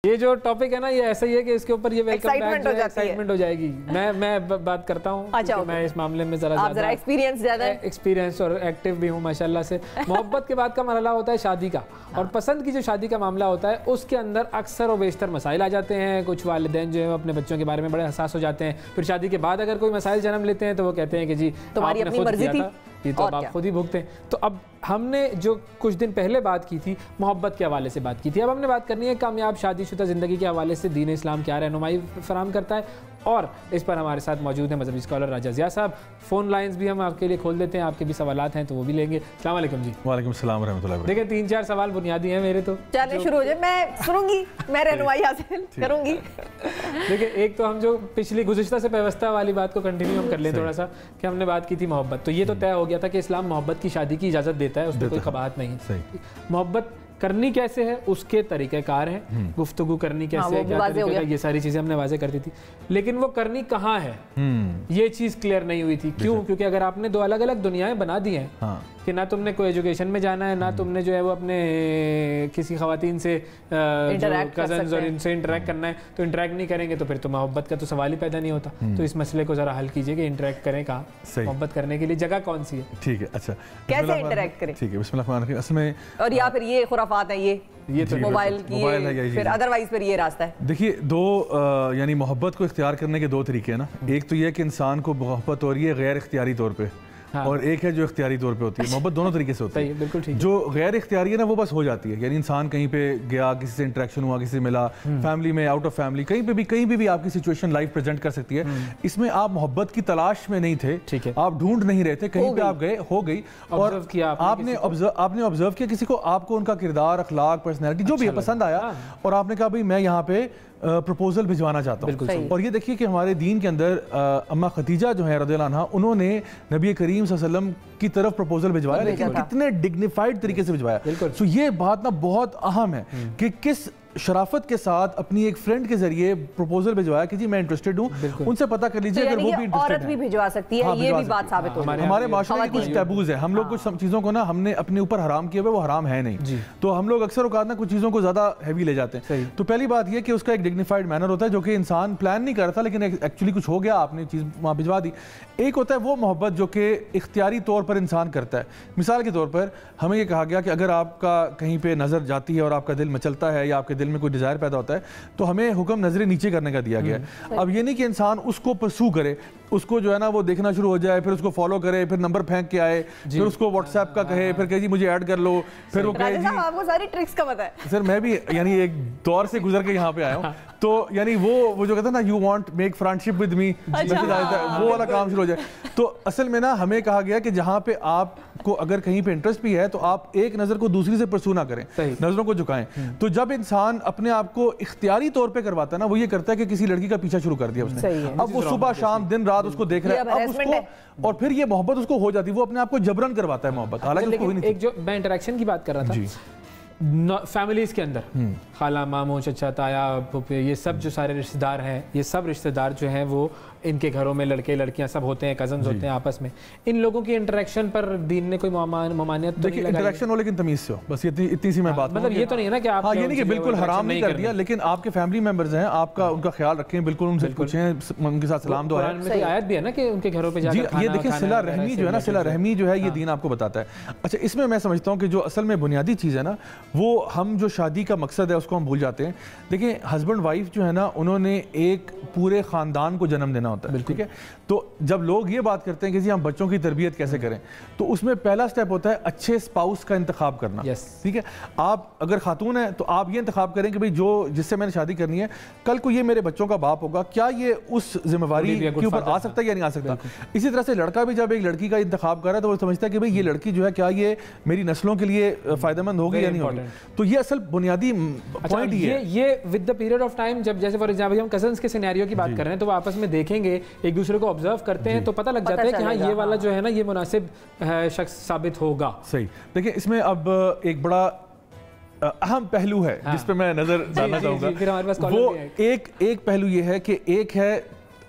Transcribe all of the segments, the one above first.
یہ جو ٹاپک ہے نا یہ ایسا ہی ہے کہ اس کے اوپر یہ ویلکم بیک جو ہے ایکسائٹمنٹ ہو جائے گی. میں بات کرتا ہوں کیونکہ میں اس معاملے میں ذرا ایکسپیرینس اور ایکٹیو بھی ہوں ماشاءاللہ سے. محبت کے بعد کا مرحلہ ہوتا ہے شادی کا, اور پسند کی جو شادی کا معاملہ ہوتا ہے اس کے اندر اکثر و بیشتر مسائل آ جاتے ہیں. کچھ والدین جو ہیں اپنے بچوں کے بارے میں بڑے حساس ہو جاتے ہیں. پھر شادی کے بعد اگر کوئی مسائل جنم لیتے ہیں تو وہ کہتے ہیں کہ جی تمہاری اپنی مرضی تھی, یہ تو آپ خود ہی بھگتے ہیں. تو اب ہم نے جو کچھ دن پہلے بات کی تھی محبت کے حوالے سے بات کی تھی, اب ہم نے بات کرنی ہے کامیاب شادی شدہ زندگی کے حوالے سے دین اسلام کیا رہنمائی فراہم کرتا ہے. اور اس پر ہمارے ساتھ موجود ہیں مذہبی اسکالر راجہ ضیاء صاحب. فون لائنز بھی ہم آپ کے لیے کھول دیتے ہیں, آپ کے بھی سوالات ہیں تو وہ بھی لیں گے. السلام علیکم جی. وعلیکم السلام ورحمۃ اللہ. دیکھیں 3-4 سوال بنیادی ہیں میرے, تو چلیں شروع ہو جائے, میں سنوں گی, میں رہنمائی حاصل کروں گی. دیکھیں ایک تو ہم جو پچھلی گزشتہ سے پیوستہ والی بات کو کنٹینیو ہم کر لیں تھوڑا سا, کہ ہم نے بات کی تھی محبت, تو یہ تو طے ہو گیا تھا کہ اسلام محبت کی شادی کی اجازت دیتا ہے, اس میں کوئی قباحت نہیں ہے. محبت کرنی کیسے ہے اس کے طریقہ کار ہیں, گفتگو کرنی کیسے ہے, کیا طریقہ ہے, یہ ساری چیزیں ہم نے واضح کر دی تھی. لیکن وہ کرنی کہاں ہے یہ چیز کلیئر نہیں ہوئی تھی. کیوں؟ کیونکہ اگر آپ نے 2 الگ الگ دنیایں بنا دی ہیں کہ نہ تم نے کوئی ایجوکیشن میں جانا ہے, نہ تم نے جو ہے وہ اپنے کسی خواتین سے کزنز اور ان سے انٹریکٹ کرنا ہے, تو انٹریکٹ نہیں کریں گے تو پھر تو محبت کا تو سوال ہی پیدا نہیں ہوتا. تو اس مسئلے کو ذرا حل کیجئے کہ انٹریکٹ کریں کہاں, محبت کرنے کے لیے جگہ کون سی ہے. ٹھیک ہے, اچھا کیسے انٹریکٹ کریں, ٹھیک ہے, بسم اللہ الرحمن الرحیم. اصل میں اور یا پھر یہ خرافات ہیں, یہ تو موبائل کی, پھر ادروائز پھر یہ راستہ ہے. دیکھیے یعنی محبت کو اختیار کرنے کے 2 طریقے ہیں نا. ایک تو یہ کہ انسان کو محبت ہو رہی ہے غیر اختیاری طور پہ, اور ایک ہے جو اختیاری طور پہ ہوتی ہے. محبت دونوں طریقے سے ہوتی ہے. بالکل ٹھیک. جو غیر اختیاری ہے نا وہ بس ہو جاتی ہے, یعنی انسان کہیں پہ گیا, کسی سے انٹریکشن ہوا, کسی سے ملا, فیملی میں, آؤٹ آف فیملی, کہیں بھی آپ کی سچویشن لائف پریزنٹ کر سکتی ہے. اس میں آپ محبت کی تلاش میں نہیں تھے, آپ ڈھونڈ نہیں رہے تھے, کہیں پہ آپ گئے, ہو گئی, اور آپ نے آبزرو کیا کسی کو, آپ کو ان کا کردار, اخلاق, پرسنالٹی جو بھی ہے پسند آیا, اور آپ نے کہا بھائی میں یہاں پہ پروپوزل بھجوانا چاہتا ہوں. اور یہ دیکھیے کہ ہمارے دین کے اندر اماں خدیجہ جو ہیں رضی اللہ عنہا, انہوں نے نبی کریم صلی اللہ علیہ وسلم کی طرف پروپوزل بھجوایا, لیکن کتنے ڈگنیفائڈ طریقے سے بھجوایا. سو یہ بات نا بہت اہم ہے کہ کس شرافت کے ساتھ اپنی ایک فرینڈ کے ذریعے پروپوزل بھجوایا کہ جی میں انٹرسٹڈ ہوں, ان سے پتہ کر لیجئے اگر وہ بھی انٹرسٹڈ عورت بھی بھجوا سکتی ہے, یہ بھی بات ثابت ہو رہی ہے. ہمارے معاشرے میں کچھ ٹیبوز ہیں, ہم لوگ کچھ چیزوں کو نا ہم نے اپنے اوپر حرام کیا ہوا, وہ حرام ہے نہیں, تو ہم لوگ اکثر اوقات نا کچھ چیزوں کو زیادہ ہیوی لے جاتے ہیں. تو پہلی بات یہ کہ اس کا ایک ڈگنیفائڈ مینر ہوتا ہے جو کہ انسان پلان نہیں کر رہا تھا, لیکن ایکچولی کچھ ہو گیا, آپ نے چیز وہاں بھجوا دی. ایک ہوتا ہے وہ محبت جو کہ اختیاری طور پر انسان کرتا ہے. مثال کے طور پر ہمیں یہ کہا گیا کہ اگر آپ کا کہیں پہ نظر جاتی ہے اور آپ کا دل مچلتا ہے, یا آپ کے دل میں کوئی ڈیزائر پیدا ہوتا ہے, تو ہمیں حکم نظریں نیچے کرنے کا دیا گیا ہے. اب یہ نہیں کہ انسان اس کو پرسو کرے, اس کو جو ہے نا وہ دیکھنا شروع ہو جائے, پھر اس کو فالو کرے, پھر نمبر پھینک کے آئے, پھر اس کو واٹس ایپ کا کہے, پھر کہے جی مجھے ایڈ کر لو, پھر وہ کہے جی آپ کو ساری ٹرکس کا پتہ ہے. سر میں بھی یعنی ایک دور سے گزر کے یہاں پہ آیا ہوں, تو یعنی وہ جو کہتا ہے نا you want make friendship with me, وہ والا کام شروع ہو جائے. تو اصل میں نا ہمیں کہا گیا کہ جہاں پہ آپ کو اگر کہیں پہ انٹرسٹ بھی ہے تو آپ ایک نظر کو دوسری سے پرسو نہ کریں, نظروں کو جھکائیں. تو جب انسان اپنے آپ کو اختیاری طور پہ کرواتا ہے نا, وہ یہ کرتا ہے کہ کسی لڑکی کا پیچھا شروع کر دیا اس نے, اب وہ صبح شام دن رات اس کو دیکھ رہا ہے, اب اس کو, اور پھر یہ محبت اس کو ہو جاتی ہے, وہ اپنے آپ کو جبرن کرواتا ہے محبت, حالانکہ اس کو ہوئی نہیں. ایک جو میں انٹریکشن کی بات کر رہا تھا فیملیز کے اندر, خالہ, ماموں, چچا, تایا, پھوپھی, یہ سب جو سارے رشتہ دار ہیں, یہ سب رشتہ دار جو ہیں وہ ان کے گھروں میں لڑکے لڑکیاں سب ہوتے ہیں, کزنز ہوتے ہیں آپس میں. ان لوگوں کی انٹریکشن پر دین نے کوئی ممانعت تو نہیں لگائی؟ انٹریکشن ہو لیکن تمیز سے ہو, بس اتنی سی میں بات. مطلب یہ تو نہیں ہے نا کہ آپ یہ نہیں کہ بالکل حرام نہیں کر دیا, لیکن آپ کے فیملی ممبرز ہیں, آپ کا ان کا خیال رکھیں, بالکل ان سے پوچھیں, ان کے ساتھ سلام دعا. قرآن میں کوئی آیت بھی ہے نا کہ ان کے گھروں پہ جا کر کھانا, یہ دیکھیں صلہ رحمی جو ہے نا, صلہ رحمی جو ہے یہ دین آپ کو بتاتا ہے. اچھا اس میں سمجھتا ہوں کہ جو اصل میں بنیادی چیز ہے نا, وہ ہم جو شادی کا مقصد ہے اس کو ہم بھول جاتے ہیں. دیکھیں ہسبینڈ وائف جو ہے نا, انہوں نے ایک پورے خاندان کو جنم دینا ہوتا ہے, ٹھیک ہے. تو جب لوگ یہ بات کرتے ہیں کہ جی ہم بچوں کی تربیت کیسے کریں, تو اس میں پہلا سٹیپ ہوتا ہے اچھے سپاؤس کا انتخاب کرنا, ٹھیک ہے. آپ اگر خاتون ہیں تو آپ یہ انتخاب کریں کہ بھئی جس سے میں نے شادی کرنی ہے, کل کو یہ میرے بچوں کا باپ ہوگا, کیا یہ اس ذمہ داری کے اوپر آ سکتا ہے یا نہیں آ سکتا. اسی طرح سے لڑکا بھی جب ایک لڑکی کا انتخاب کر رہا ہے تو وہ سمجھتا ہے کہ بھئی یہ لڑکی جو ہے کیا یہ میری نسلوں کے لیے فائدہ مند ہوگی یا نہیں ہوگی. تو یہ اصل بنیادی پوائنٹ یہ with the period of time, جب جیسے فار ایگزامپل ہم کزنس کے سینیریو کی بات کر رہے ہیں, تو وہ آپس میں دیکھیں گے, ایک دوسرے کو آبزرو کرتے ہیں, تو پتہ لگ جاتا ہے کہ ہاں یہ والا جو ہے نا یہ مناسب شخص ثابت ہوگا. صحیح. دیکھیں اس میں اب ایک بڑا اہم پہلو ہے جس پہ میں نظر ڈالنا چاہوں گا. وہ ایک پہلو یہ ہے کہ ایک ہے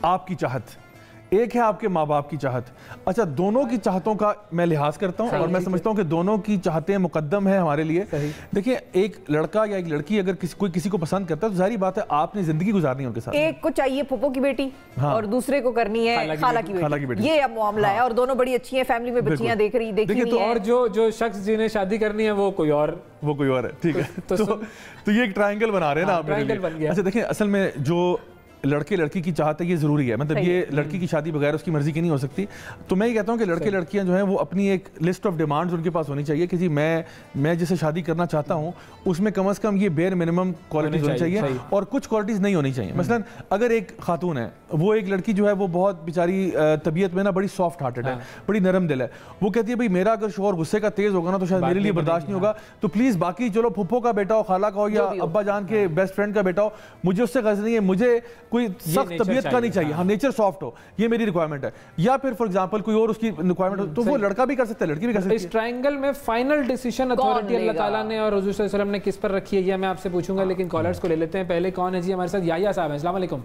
آپ کی چاہت, ایک ہے آپ کے ماں باپ کی چاہت. اچھا دونوں کی چاہتوں کا میں لحاظ کرتا ہوں اور میں سمجھتا ہوں کہ دونوں کی چاہتیں مقدم ہیں ہمارے لیے. دیکھیں ایک لڑکا یا ایک لڑکی اگر کوئی کسی کو پسند کرتا ہے تو ظاہری بات ہے آپ نے زندگی گزارنی ہے ان کے ساتھ. ایک کو چاہیے پھپھو کی بیٹی اور دوسرے کو کرنی ہے خالہ کی بیٹی, یہ اب معاملہ ہے, اور دونوں بڑی اچھی ہیں, فیملی میں بچیاں دیکھی ہوئی ہیں, اور جو شخص جنہیں شادی کرنی ہے وہ کوئی اور ہے. ٹھیک ہے, تو یہ ایک ٹرائنگل بنا رہے ہیں نا آپ میرے لیے. اچھا دیکھیں اصل میں جو لڑکے لڑکی کی چاہت ہے یہ ضروری ہے, مطلب یہ لڑکی کی شادی بغیر اس کی مرضی کی نہیں ہو سکتی. تو میں یہ کہتا ہوں کہ لڑکے لڑکیاں جو ہیں وہ اپنی ایک لسٹ آف ڈیمانڈز ان کے پاس ہونی چاہیے کہ جی میں جسے شادی کرنا چاہتا ہوں اس میں کم از کم یہ بیئر منیمم کوالٹیز ہونی چاہیے اور کچھ کوالٹیز نہیں ہونی چاہیے. مثلا اگر ایک خاتون ہے, وہ ایک لڑکی جو ہے وہ بہت بیچاری طبیعت میں نا بڑی سافٹ ہارٹڈ ہے, بڑی نرم دل ہے, وہ کہتی ہے بھائی میرا اگر شوہر غصے کا تیز ہوگا نا تو شاید میرے لیے برداشت نہیں ہوگا, تو پلیز باقی چلو پھپھو کا بیٹا ہو, خالہ کا ہو, یا ابا جان کے بیسٹ فرینڈ کا بیٹا ہو, مجھے اس سے غرض نہیں ہے, مجھے کوئی سخت طبیعت کا نہیں چاہیے, ہاں نیچر سافٹ ہو, یہ میری ریکوائرمنٹ ہے. یا پھر فار ایگزامپل کوئی اور اس کی ریکوائرمنٹ ہو تو وہ لڑکا بھی کر سکتا ہے, لڑکی بھی کر سکتی ہے. اس ٹرائنگل میں فائنل ڈیسیژن اتھارٹی اللہ تعالیٰ نے اور حضور صلی اللہ علیہ وسلم نے کس پر رکھی ہے یہ میں آپ سے پوچھوں گا, لیکن کالرز کو لے لیتے ہیں. پہلے کون ہے جی ہمارے ساتھ؟ یحییٰ صاحب ہیں, السلام علیکم.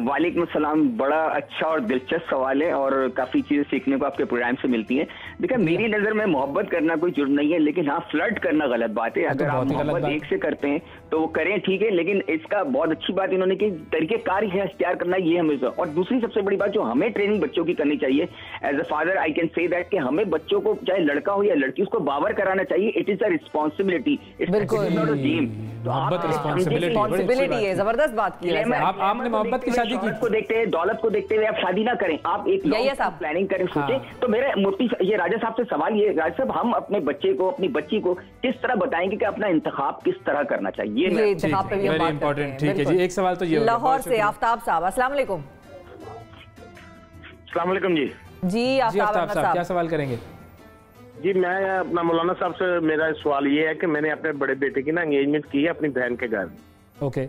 وعلیکم السلام. بڑا اچھا اور دلچسپ سوال ہے اور کافی چیزیں سیکھنے کو آپ کے پروگرام سے ملتی ہیں. دیکھیں میری نظر میں محبت کرنا کوئی جرم نہیں ہے, لیکن ہاں فلرٹ کرنا غلط بات ہے. اگر آپ محبت ایک سے کرتے ہیں تو وہ کریں ٹھیک ہے, لیکن اس کا بہت اچھی بات انہوں نے کہ طریقہ کار ہی اختیار کرنا یہ ہمیں. اور دوسری سب سے بڑی بات جو ہمیں ٹریننگ بچوں کی کرنی چاہیے, as a father I can say that کہ ہمیں بچوں کو چاہے لڑکا ہو یا لڑکی اس کو باور کرانا چاہیے. It is a responsibility, responsibility ہے. زبردست بات کی ہے. آپ نے محبت کی شادی کی کو دیکھتے ہیں, دولت کو دیکھتے ہوئے آپ شادی نہ کریں, آپ ایک پلاننگ کریں, سوچیں. تو میرا مفتی یہ راجہ صاحب سے سوال یہ, راجہ صاحب ہم اپنے بچے کو اپنی بچی کو کس طرح بتائیں گے کہ اپنا انتخاب کس طرح کرنا چاہیے؟ یہ انتخاب پہ بھی ہم بات کرتے ہیں. ٹھیک ہے جی, ایک سوال تو یہ لاہور سے آفتاب صاحب, السلام علیکم. السلام علیکم. جی آفتاب صاحب کیا سوال کریں گے؟ جی میں اپنا مولانا صاحب سے میرا سوال یہ ہے کہ میں نے اپنے بڑے بیٹے کی نا انگیجمنٹ کی ہے اپنی بہن کے گھر. اوکے,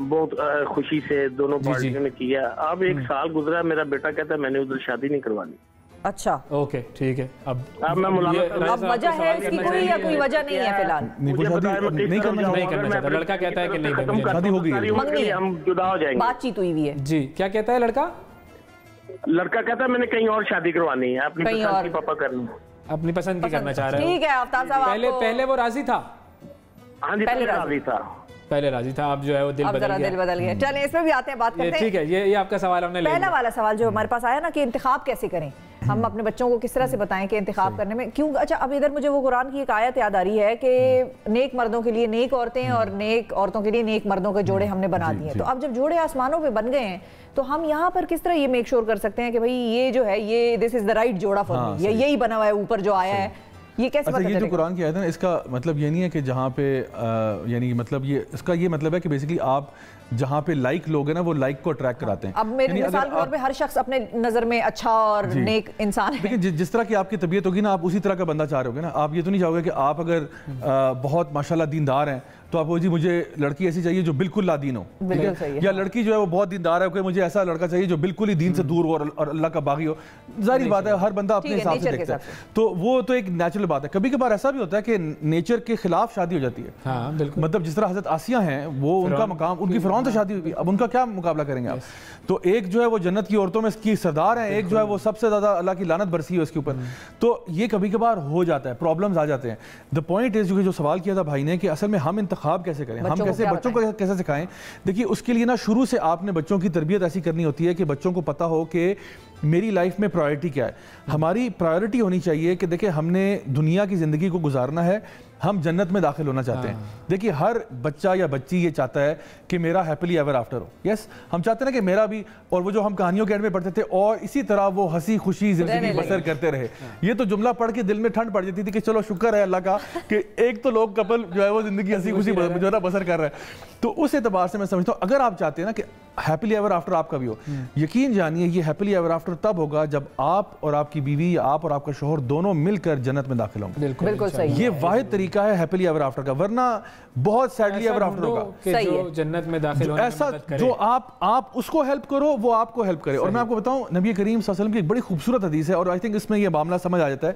بہت خوشی سے دونوں پارٹیوں نے کیا. اب 1 سال گزرا, میرا بیٹا کہتا ہے میں نے ادھر شادی نہیں کروانی. اچھا اوکے ٹھیک ہے. اب میں مولانا اب وجہ ہے اس کی کوئی یا کوئی وجہ نہیں ہے فی الحال؟ نہیں کرنا چاہتا لڑکا, کہتا ہے کہ نہیں شادی ہو گئی, ہم جدا ہو جائیں گے. بات چیت ہوئی ہوئی ہے. جی کیا کہتا ہے لڑکا؟ لڑکا کہتا ہے میں نے کہیں اور شادی کروانی ہے, اپنی پسند کی پاپا کرنی, اپنی پسند کی کرنا چاہ رہا ہے. ٹھیک ہے آفتاب صاحب, پہلے وہ راضی تھا. ہاں جی پہلے راضی تھا, اب جو ہے وہ دل بدل گیا. چلیں اس پہ بھی آتے ہیں, بات کرتے ہیں. ٹھیک ہے, یہ آپ کا سوال ہم نے لے لیا. پہلا والا سوال جو ہمارے پاس آیا نا کہ انتخاب کیسے کریں, ہم اپنے بچوں کو کس طرح سے بتائیں کہ انتخاب کرنے میں کیوں. اچھا اب ادھر مجھے وہ قرآن کی ایک آیت یاد آ رہی ہے کہ نیک مردوں کے لیے نیک عورتیں اور نیک عورتوں کے لیے نیک مردوں کے جوڑے ہم نے بنا دیے. تو اب جب جوڑے آسمانوں پہ بن گئے ہیں تو ہم یہاں پر کس طرح یہ میک شور کر سکتے ہیں کہ بھائی یہ جو ہے یہ دس از دا رائٹ جوڑا فار می, یہ یہی بنا ہوا ہے اوپر جو آیا ہے, یہ کیسے پتہ چلے گا؟ یہ جو قرآن کی آیت ہے نا, اس کا مطلب یہ نہیں ہے کہ جہاں پہ یعنی مطلب یہ اس کا یہ مطلب ہے کہ بیسیکلی آپ جہاں پہ لائک لوگ ہیں نا وہ لائک کو اٹریکٹ کراتے ہیں. اب میری مثال کے طور پہ ہر شخص اپنے نظر میں اچھا اور نیک انسان ہے. لیکن جس طرح کی آپ کی طبیعت ہوگی نا آپ اسی طرح کا بندہ چاہ رہے ہوگے نا. آپ یہ تو نہیں چاہو گے کہ آپ اگر بہت ماشاءاللہ دیندار ہیں تو آپ کو جی مجھے لڑکی ایسی چاہیے جو بالکل لا دین ہو, یا لڑکی جو ہے وہ بہت دیندار ہے کہ مجھے ایسا لڑکا چاہیے جو بالکل ہی دین سے دور ہو اور اللہ کا باغی ہو. ظاہری بات ہے ہر بندہ اپنے حساب سے دیکھتا ہے, تو وہ تو ایک نیچرل بات ہے. کبھی کبھار ایسا بھی ہوتا ہے کہ نیچر کے خلاف شادی ہو جاتی ہے. مطلب جس طرح حضرت آسیہ ہیں وہ ان کا مقام, ان کی فرعون سے شادی ہوئی, اب ان کا کیا مقابلہ کریں گے آپ. تو ایک جو ہے وہ جنت کی عورتوں میں اس کی سردار ہیں, ایک جو ہے وہ سب سے زیادہ اللہ کی لعنت برسی ہے اس کے اوپر. تو یہ کبھی کبھار ہو جاتا ہے, پرابلمز آ جاتے ہیں. دا پوائنٹ از جو سوال کیا تھا بھائی نے کہ اصل میں ہم انتخاب کیسے کریں, ہم کیسے بچوں کو کیسے سکھائیں. دیکھیے اس کے لیے نا شروع سے آپ نے بچوں کی تربیت ایسی کرنی ہوتی ہے کہ بچوں کو پتہ ہو کہ میری لائف میں پرائرٹی کیا ہے. ہماری پرائرٹی ہونی چاہیے کہ دیکھیں ہم نے دنیا کی زندگی کو گزارنا ہے, ہم جنت میں داخل ہونا چاہتے ہیں. دیکھیے ہر بچہ یا بچی یہ چاہتا ہے کہ میرا ہیپیلی ایور آفٹر ہو. یس ہم چاہتے ہیں نا کہ میرا بھی, اور وہ جو ہم کہانیوں کے اینڈ میں پڑھتے تھے اور اسی طرح وہ ہنسی خوشی زندگی بسر کرتے رہے. یہ تو جملہ پڑھ کے دل میں ٹھنڈ پڑ جاتی تھی کہ چلو شکر ہے اللہ کا کہ ایک تو لوگ کپل جو ہے وہ زندگی ہنسی خوشی جو ہے نا بسر کر رہا ہے. تو اس اعتبار سے میں سمجھتا ہوں اگر آپ چاہتے ہیں نا کہ ہیپیلی ایور آفٹر آپ کا بھی ہو, یقین جانیے یہ ہیپیلی ایور آفٹر تب ہوگا جب آپ اور آپ کی بیوی یا آپ اور آپ کا شوہر دونوں مل کر جنت میں داخل ہوں گے. بالکل صحیح, یہ واحد طریقہ ہے ہیپیلی ایور آفٹر کا, ورنہ بہت سیڈلی ایور آفٹر ہوگا. جو جنت میں داخل ہونے ایسا جو آپ اس کو ہیلپ کرو وہ آپ کو ہیلپ کرے. اور میں آپ کو بتاؤں نبی کریم صلی اللہ علیہ وسلم کی ایک بڑی خوبصورت حدیث ہے اور آئی تھنک اس میں یہ معاملہ سمجھ آ جاتا ہے.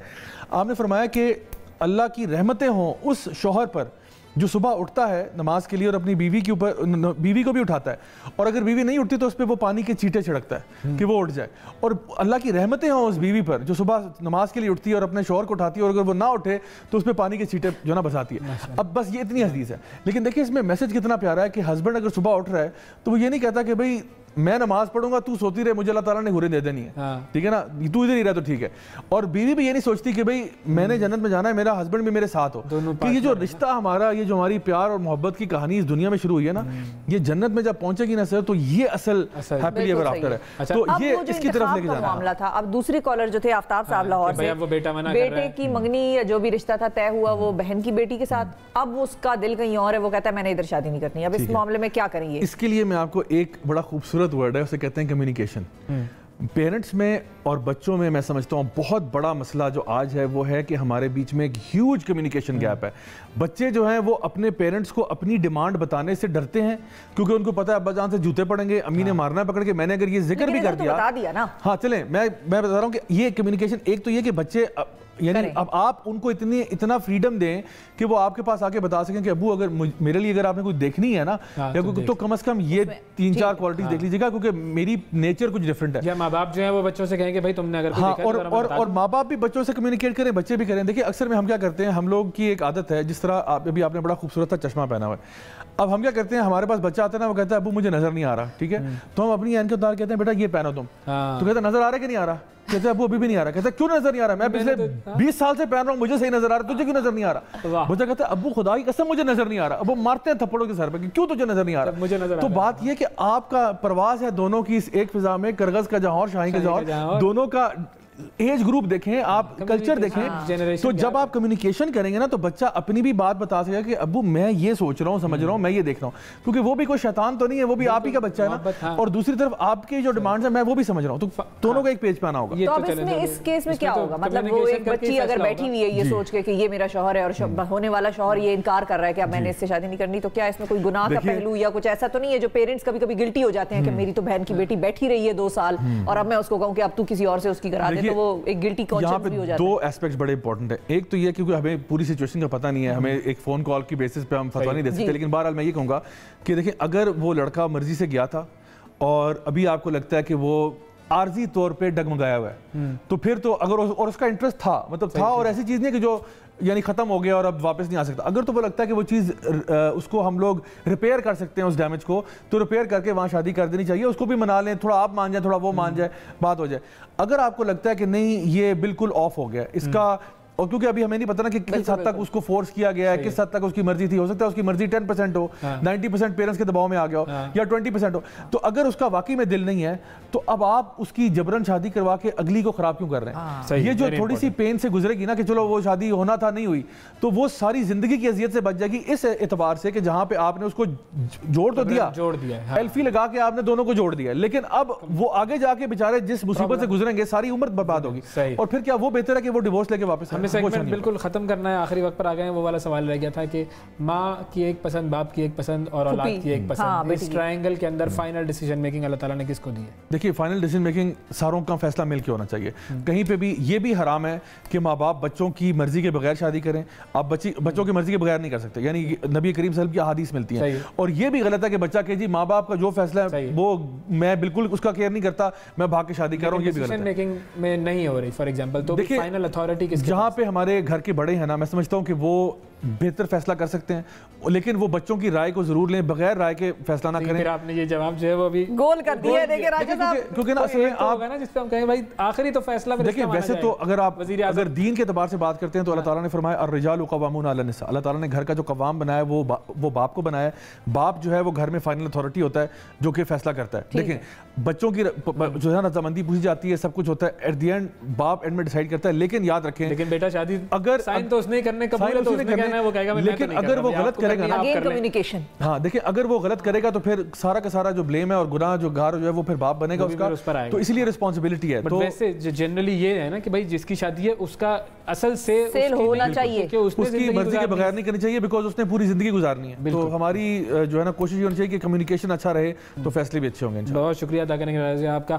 آپ نے فرمایا کہ اللہ کی رحمتیں ہوں اس شوہر پر جو صبح اٹھتا ہے نماز کے لیے اور اپنی بیوی کے اوپر بیوی کو بھی اٹھاتا ہے, اور اگر بیوی نہیں اٹھتی تو اس پہ وہ پانی کے چیٹے چھڑکتا ہے کہ وہ اٹھ جائے, اور اللہ کی رحمتیں ہوں اس بیوی پر جو صبح نماز کے لیے اٹھتی ہے اور اپنے شوہر کو اٹھاتی ہے, اور اگر وہ نہ اٹھے تو اس پہ پانی کے چیٹے جو نا بساتی ہے. اب بس یہ اتنی حدیث ہے, لیکن دیکھیں اس میں میسج کتنا پیارا ہے کہ ہسبینڈ اگر صبح اٹھ رہا ہے تو وہ یہ نہیں کہتا کہ بھائی میں نماز پڑھوں گا تو سوتی رہے, مجھے اللہ تعالیٰ نے حوریں دے دینی ہے, ٹھیک ہے نا, تو ادھر ہی رہا تو ٹھیک ہے. اور بیوی بھی یہ نہیں سوچتی کہ بھئی میں نے جنت میں جانا ہے, میرا ہسبینڈ بھی میرے ساتھ ہو. کہ یہ جو رشتہ ہمارا, یہ جو ہماری پیار اور محبت کی کہانی اس دنیا میں شروع ہوئی ہے نا, یہ جنت میں جب پہنچے گی نا سر, تو یہ اصل ہیپی ایور آفٹر ہے. تو یہ اس کی طرف لے کے جانا معاملہ تھا. اب دوسری کالر جو تھے آفتاب صاحب لاہور سے, بیٹے کی منگنی یا جو بھی رشتہ تھا طے ہوا وہ بہن کی بیٹی کے ساتھ, اب اس کا دل کہیں اور ہے, وہ کہتا ہے میں نے ادھر شادی نہیں کرنی. اب اس معاملے میں کیا کریں؟ اس کے لیے میں آپ کو ایک بڑا خوبصورت ورڈ ہے, اسے کہتے ہیں کمیونیکیشن. پیرنٹس میں اور بچوں میں میں سمجھتا ہوں بہت بڑا مسئلہ جو آج ہے وہ ہے کہ ہمارے بیچ میں ایک ہیوج کمیونیکیشن گیپ ہے. بچے جو ہیں وہ اپنے پیرنٹس کو اپنی ڈیمانڈ بتانے سے ڈرتے ہیں, کیونکہ ان کو پتا ہے ابا جان سے جوتے پڑیں گے, امی نے مارنا پکڑ کے. میں نے اگر یہ ذکر بھی کر دیا, ہاں چلیں میں بتا رہا ہوں کہ یہ کمیونیکیشن, ایک تو یہ کہ بچے یعنی اب آپ ان کو اتنا فریڈم دیں کہ وہ آپ کے پاس آ کے بتا سکیں کہ ابو اگر میرے لیے اگر آپ نے کوئی دیکھنی ہے نا تو کم از کم یہ 3-4 کوالٹیز دیکھ لیجیے گا, کیونکہ میری نیچر کچھ ڈفرنٹ ہے. یا ماں باپ جو ہیں وہ بچوں سے کہیں کہ بھائی تم نے اگر اور ماں باپ بھی بچوں سے کمیونیکیٹ کریں, بچے بھی کریں. دیکھیں اکثر میں ہم کیا کرتے ہیں, ہم لوگ کی ایک عادت ہے, جس طرح ابھی آپ نے بڑا خوبصورت تھا چشمہ پہنا ہوا ہے. اب ہم کیا کرتے ہیں, ہمارے پاس بچہ آتا ہے نا, وہ کہتا ہے ابو مجھے نظر نہیں آ رہا, ٹھیک ہے, تو ہم اپنی عین کے اتار کہتے ہیں بیٹا یہ پہنو تم, تو کہتا ہے نظر آ رہا ہے کہ نہیں آ رہا, کہتے ہیں ابو ابھی بھی نہیں آ رہا. کہتا ہے کیوں نظر نہیں آ رہا, میں پچھلے 20 سال سے پہن رہا ہوں, مجھے صحیح نظر آ رہا ہے, تجھے کیوں نظر نہیں آ رہا. بچہ کہتا ہے ابو خدا کی قسم مجھے نظر نہیں آ رہا. اب وہ مارتے ہیں تھپڑوں کے سر پہ کہ کیوں تجھے نظر نہیں آ رہا. تو بات یہ کہ آپ کا پرواز ہے دونوں کی اس ایک فضا میں, کرغز کا جہاں اور شاہین کا جہاں, دونوں کا ایج گروپ دیکھیں آپ, کلچر دیکھیں. تو جب آپ کمیونیکیشن کریں گے نا تو بچہ اپنی بھی بات بتا سکے کہ ابو میں یہ سوچ رہا ہوں, سمجھ رہا ہوں, میں یہ دیکھ رہا ہوں, کیونکہ وہ بھی کوئی شیطان تو نہیں ہے, وہ بھی آپ ہی کا بچہ ہے نا, اور دوسری طرف آپ کی جو ڈیمانڈز ہیں میں وہ بھی سمجھ رہا ہوں, تو دونوں کو ایک پیج پہ آنا ہوگا. تو اب اس میں اس کیس میں کیا ہوگا, مطلب وہ ایک بچی اگر بیٹھی ہوئی ہے یہ سوچ کے کہ یہ میرا شوہر ہے اور ہونے والا شوہر یہ انکار کر رہا ہے کہ اب میں نے اس سے شادی نہیں کرنی, تو کیا اس میں کوئی گناہ کا پہلو یا کچھ ایسا تو نہیں ہے جو پیرنٹس کبھی کبھی گلٹی ہو جاتے ہیں کہ میری تو بہن کی بیٹی بیٹھی رہی ہے 2 سال اور اب میں اس کو کہوں کہ اب تو کسی اور سے اس کی کرا دے, تو وہ ایک گلٹی یہاں پہ 2 ایسپیکٹس بڑے امپورٹنٹ ہیں. ایک تو یہ کیونکہ ہمیں پوری سچویشن کا پتہ نہیں ہے, ہمیں ایک فون کال کی بیسس پہ ہم فتویٰ نہیں دے سکتے, لیکن بہرحال میں یہ کہوں گا کہ دیکھیں اگر وہ لڑکا مرضی سے گیا تھا اور ابھی آپ کو لگتا ہے کہ وہ عارضی طور پہ ڈگمگایا ہوا ہے, تو پھر تو اگر اور اس کا انٹرسٹ تھا, مطلب تھا, اور ایسی چیز نہیں کہ جو یعنی ختم ہو گیا اور اب واپس نہیں آ سکتا, اگر تو وہ لگتا ہے کہ وہ چیز اس کو ہم لوگ ریپیئر کر سکتے ہیں اس ڈیمیج کو, تو ریپیئر کر کے وہاں شادی کر دینی چاہیے. اس کو بھی منا لیں, تھوڑا آپ مان جائیں, تھوڑا وہ مان جائے, بات ہو جائے. اگر آپ کو لگتا ہے کہ نہیں یہ بالکل آف ہو گیا اس کا, اور کیونکہ ابھی ہمیں نہیں پتا نا کہ کس حد تک اس کو فورس کیا گیا ہے, کس حد تک اس کی مرضی تھی, ہو سکتا ہے اس کی مرضی 10% ہو, 90% پیرنٹس کے دباؤ میں آ گیا ہو, یا 20% ہو. تو اگر اس کا واقعی میں دل نہیں ہے تو اب آپ اس کی جبرن شادی کروا کے اگلی کو خراب کیوں کر رہے ہیں. یہ جو تھوڑی سی پین سے گزرے گی نا کہ چلو وہ شادی ہونا تھا نہیں ہوئی, تو وہ ساری زندگی کی اذیت سے بچ جائے گی, اس اعتبار سے کہ جہاں پہ آپ نے اس کو جوڑ تو دیا, ایلفی لگا کے آپ نے دونوں کو جوڑ دیا, لیکن اب وہ آگے جا کے بیچارے جس مصیبت سے گزریں گے ساری عمر برباد ہوگی, اور پھر کیا وہ بہتر ہے کہ وہ ڈیورس لے کے واپس بالکل ختم کرنا ہے, آخری وقت پر آ گئے ہیں. وہ والا سوال رہ گیا تھا کہ ماں کی ایک پسند, باپ کی ایک پسند اور اولاد کی ایک پسند, اس ٹرائنگل کے اندر فائنل ڈیسیجن میکنگ اللہ تعالیٰ نے کس کو دی ہے؟ دیکھیے فائنل ڈیسیجن میکنگ ساروں کا فیصلہ مل کے ہونا چاہیے. کہیں پہ بھی یہ بھی حرام ہے کہ ماں باپ بچوں کی مرضی کے بغیر شادی کریں. آپ بچوں کی مرضی کے بغیر نہیں کر سکتے, یعنی نبی کریم صلی اللہ علیہ وسلم کی احادیث ملتی ہیں. اور یہ بھی غلط ہے کہ بچہ کہ جی ماں باپ کا جو فیصلہ ہے وہ میں بالکل اس کا کیئر نہیں کرتا, میں بھاگ کے شادی کر رہا ہوں, یہ بھی غلط ہے. ڈیسیجن میکنگ میں نہیں ہو رہی فار ایگزامپل, تو فائنل اتھارٹی کس کے؟ جہاں پہ ہمارے گھر کے بڑے ہیں نا, میں سمجھتا ہوں کہ وہ بہتر فیصلہ کر سکتے ہیں, لیکن وہ بچوں کی رائے کو ضرور لیں, بغیر رائے کے فیصلہ نہ کریں. پھر آپ نے یہ جواب جو ہے وہ بھی گول کر دیا ہے. دیکھیں راجہ صاحب, کیونکہ نا اصل میں آپ جس پہ ہم کہیں بھائی آخری تو فیصلہ دیکھیں, ویسے تو اگر آپ اگر دین کے اعتبار سے بات کرتے ہیں تو اللہ تعالیٰ نے فرمایا الرجال قوامون علی النساء. اللہ تعالیٰ نے گھر کا جو قوام بنایا ہے وہ باپ کو بنایا ہے. باپ جو ہے وہ گھر میں فائنل اتھارٹی ہوتا ہے جو کہ فیصلہ کرتا ہے. دیکھیں بچوں کی جو ہے رضامندی پوچھی جاتی ہے, سب کچھ ہوتا ہے, ایٹ دی اینڈ باپ اینڈ میں ڈیسائیڈ کرتا ہے. لیکن یاد رکھیں, لیکن بیٹا شادی اگر سائن تو اس نے کرنے قبول ہے تو اس نے کہنا ہے, وہ کہے گا میں لیکن اگر وہ غلط کرے گا نا, کمیونیکیشن, ہاں دیکھیں اگر وہ غلط کرے گا تو پھر سارا کا سارا جو بلیم ہے اور گناہ جو گار جو ہے وہ پھر باپ بنے گا اس کا, تو اس لیے رسپانسبلٹی ہے. تو ویسے جنرلی یہ ہے نا کہ بھائی جس کی شادی ہے اس کا اصل سیل ہونا چاہیے, اس کی مرضی کے بغیر نہیں کرنی چاہیے, بیکاز اس نے پوری زندگی گزارنی ہے. تو ہماری جو ہے نا کوشش یہ ہونی چاہیے کہ کمیونیکیشن اچھا رہے تو فیصلے بھی اچھے ہوں گے. بہت شکریہ ادا کریں گے آپ کا.